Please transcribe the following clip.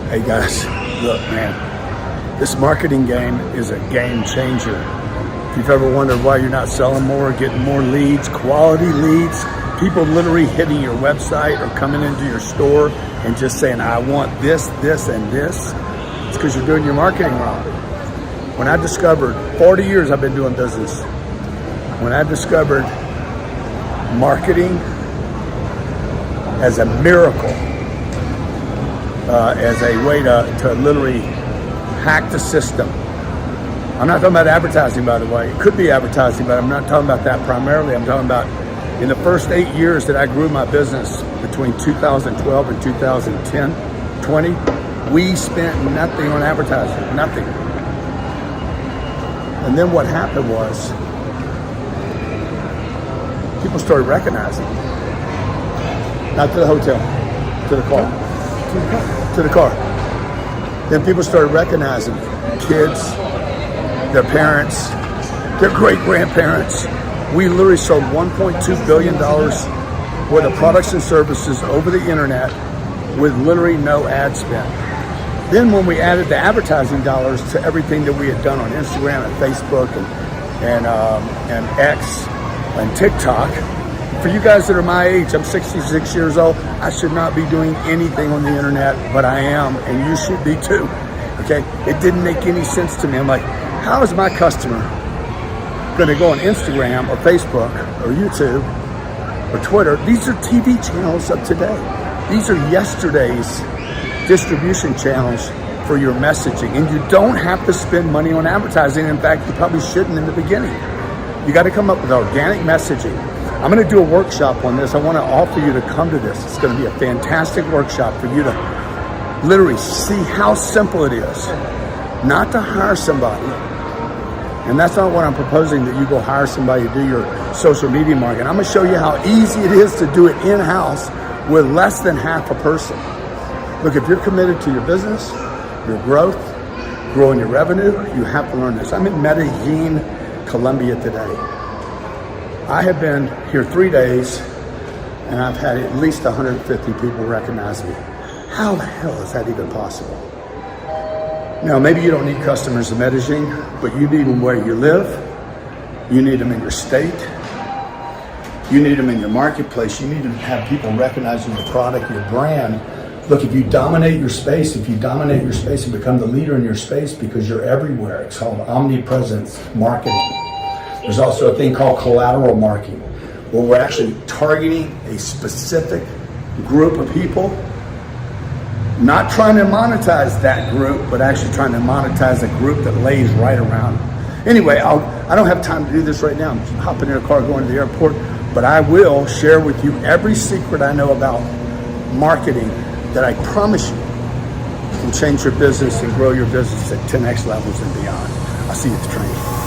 Hey guys, look man, this marketing game is a game changer. If you've ever wondered why you're not selling more, getting more leads, quality leads, people literally hitting your website or coming into your store and just saying, I want this, this, and this, it's because you're doing your marketing wrong. When I discovered, 40 years I've been doing business, when I discovered marketing as a miracle, as a way to literally hack the system. I'm not talking about advertising, by the way. It could be advertising, but I'm not talking about that primarily. I'm talking about in the first 8 years that I grew my business between 2012 and 2010, 20, we spent nothing on advertising, nothing. And then what happened was people started recognizing, not to the hotel, to the car. To the car. Then people started recognizing kids, their parents, their great-grandparents. We literally sold $1.2 billion worth of products and services over the internet with literally no ad spend. Then when we added the advertising dollars to everything that we had done on Instagram and Facebook and X and TikTok, for you guys that are my age, I'm 66 years old, I should not be doing anything on the internet, but I am, and you should be too, okay? It didn't make any sense to me. I'm like, how is my customer gonna go on Instagram or Facebook or YouTube or Twitter? These are TV channels of today. These are yesterday's distribution channels for your messaging, and you don't have to spend money on advertising. In fact, you probably shouldn't in the beginning. You gotta come up with organic messaging. I'm gonna do a workshop on this. I wanna offer you to come to this. It's gonna be a fantastic workshop for you to literally see how simple it is not to hire somebody. And that's not what I'm proposing, that you go hire somebody to do your social media marketing. I'm gonna show you how easy it is to do it in-house with less than half a person. Look, if you're committed to your business, your growth, growing your revenue, you have to learn this. I'm in Medellin, Colombia today. I have been here 3 days and I've had at least 150 people recognize me. How the hell is that even possible? Now, maybe you don't need customers in Medellin, but you need them where you live. You need them in your state. You need them in your marketplace. You need to have people recognizing your product, your brand. Look, if you dominate your space, and become the leader in your space because you're everywhere, it's called omnipresence marketing. There's also a thing called collateral marketing, where we're actually targeting a specific group of people, not trying to monetize that group, but actually trying to monetize a group that lays right around them. Anyway, I don't have time to do this right now. I'm hopping in a car going to the airport, but I will share with you every secret I know about marketing that I promise you can change your business and grow your business at 10x levels and beyond. I'll see you at the train.